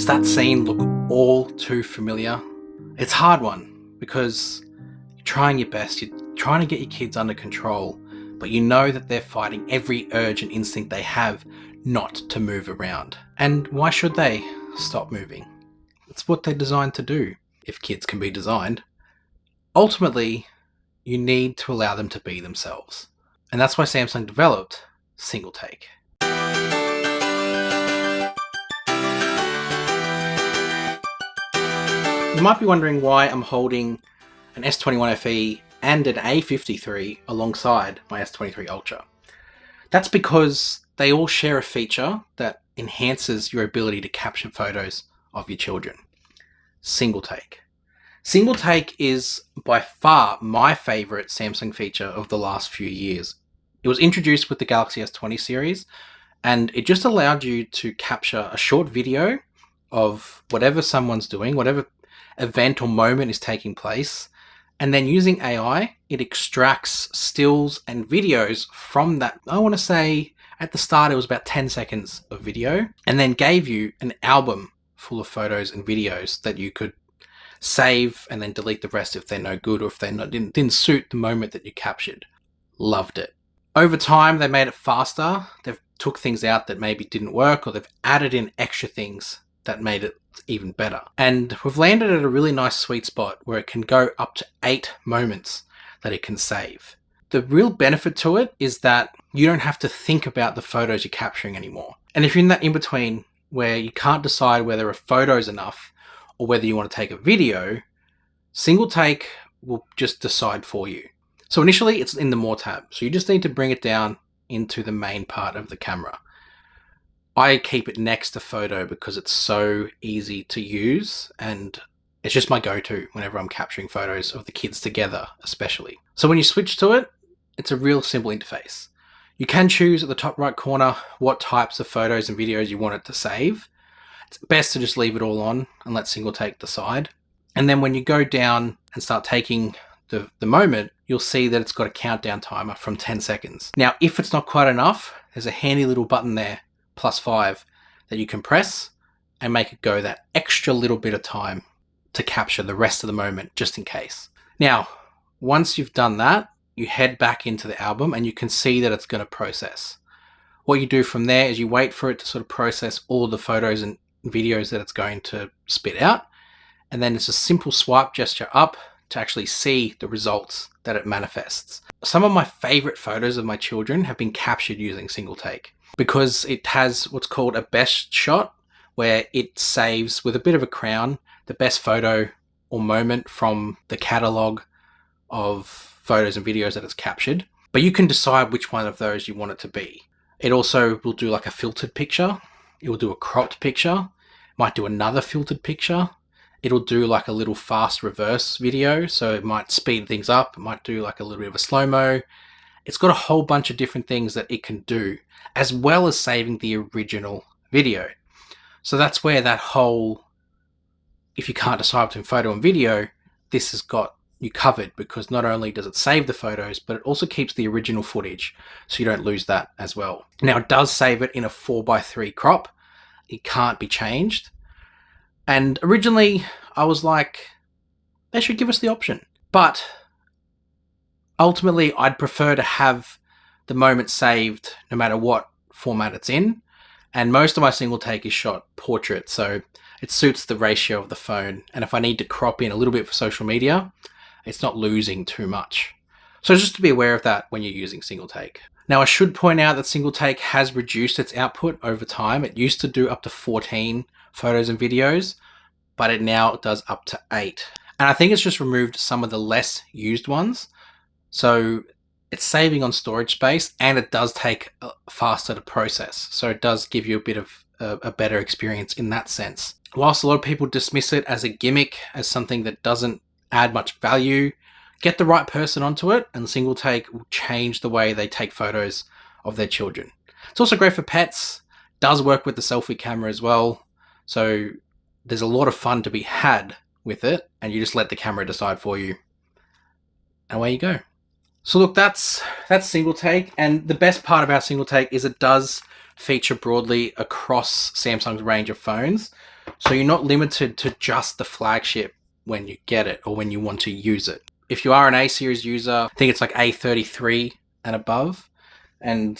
Does that scene look all too familiar? It's a hard one because you're trying your best, you're trying to get your kids under control, but you know that they're fighting every urge and instinct they have not to move around. And why should they stop moving? It's what they're designed to do, if kids can be designed. Ultimately, you need to allow them to be themselves. And that's why Samsung developed Single Take. You might be wondering why I'm holding an S21 FE and an A53 alongside my S23 Ultra. That's because they all share a feature that enhances your ability to capture photos of your children. Single Take. Single Take is by far my favorite Samsung feature of the last few years. It was introduced with the Galaxy S20 series, and it just allowed you to capture a short video of whatever someone's doing, whatever event or moment is taking place, and then using AI, it extracts stills and videos from that. I want to say at the start it was about 10 seconds of video, and then gave you an album full of photos and videos that you could save and then delete the rest if they're no good or if they didn't suit the moment that you captured. Loved it. Over time, they made it faster. They've took things out that maybe didn't work, or they've added in extra things that made it even better. And we've landed at a really nice sweet spot where it can go up to 8 moments that it can save. The real benefit to it is that you don't have to think about the photos you're capturing anymore. And if you're in that in between where you can't decide whether a photo is enough or whether you want to take a video, Single Take will just decide for you. So initially it's in the More tab. So you just need to bring it down into the main part of the camera. I keep it next to Photo because it's so easy to use, and it's just my go-to whenever I'm capturing photos of the kids together, especially. So when you switch to it, it's a real simple interface. You can choose at the top right corner what types of photos and videos you want it to save. It's best to just leave it all on and let Single Take decide. And then when you go down and start taking the moment, you'll see that it's got a countdown timer from 10 seconds. Now, if it's not quite enough, there's a handy little button there, +5, that you can press and make it go that extra little bit of time to capture the rest of the moment, just in case. Now, once you've done that, you head back into the album and you can see that it's going to process. What you do from there is you wait for it to sort of process all the photos and videos that it's going to spit out, and then it's a simple swipe gesture up to actually see the results that it manifests. Some of my favorite photos of my children have been captured using Single Take because it has what's called a best shot, where it saves with a bit of a crown the best photo or moment from the catalog of photos and videos that it's captured. But you can decide which one of those you want it to be. It also will do like a filtered picture. It will do a cropped picture. Might do another filtered picture. It'll do like a little fast reverse video, so it might speed things up. It might do like a little bit of a slow-mo. It's got a whole bunch of different things that it can do, as well as saving the original video. So that's where that whole, if you can't decide between photo and video, this has got you covered, because not only does it save the photos, but it also keeps the original footage, so you don't lose that as well. Now, it does save it in a 4:3 crop. It can't be changed. And originally I was like, they should give us the option. But ultimately I'd prefer to have the moment saved no matter what format it's in. And most of my Single Take is shot portrait, so it suits the ratio of the phone. And if I need to crop in a little bit for social media, it's not losing too much. So just to be aware of that when you're using Single Take. Now, I should point out that Single Take has reduced its output over time. It used to do up to 14 photos and videos, but it now does up to 8. And I think it's just removed some of the less used ones. So it's saving on storage space, and it does take faster to process. So it does give you a bit of a better experience in that sense. Whilst a lot of people dismiss it as a gimmick, as something that doesn't add much value, get the right person onto it, and Single Take will change the way they take photos of their children. It's also great for pets, does work with the selfie camera as well. So there's a lot of fun to be had with it, and you just let the camera decide for you. And away you go. So look, that's Single Take, and the best part about Single Take is it does feature broadly across Samsung's range of phones. So you're not limited to just the flagship when you get it or when you want to use it. If you are an A series user, I think it's like A33 and above, and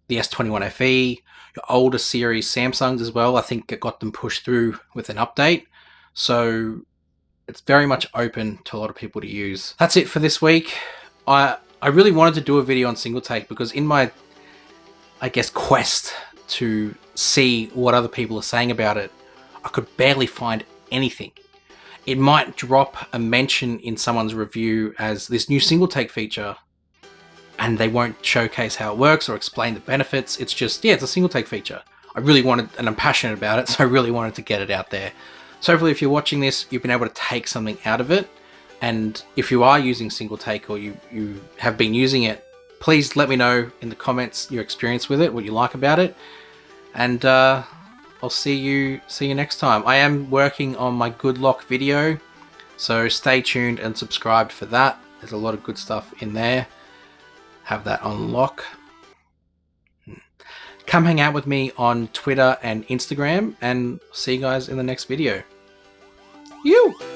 the S21 FE, your older series Samsungs as well, I think it got them pushed through with an update. So it's very much open to a lot of people to use. That's it for this week. I really wanted to do a video on single take because in my, I guess, quest to see what other people are saying about it, I could barely find anything. It might drop a mention in someone's review as this new single take feature, and they won't showcase how it works or explain the benefits. It's just, yeah, it's a single take feature. I really wanted, and I'm passionate about it, so I really wanted to get it out there. So hopefully if you're watching this, you've been able to take something out of it. And if you are using single take or you have been using it, please let me know in the comments your experience with it, what you like about it. And I'll see you next time. I am working on my good lock video, so stay tuned and subscribed for that. There's a lot of good stuff in there. Have that on lock. Come hang out with me on Twitter and Instagram, and see you guys in the next video. You!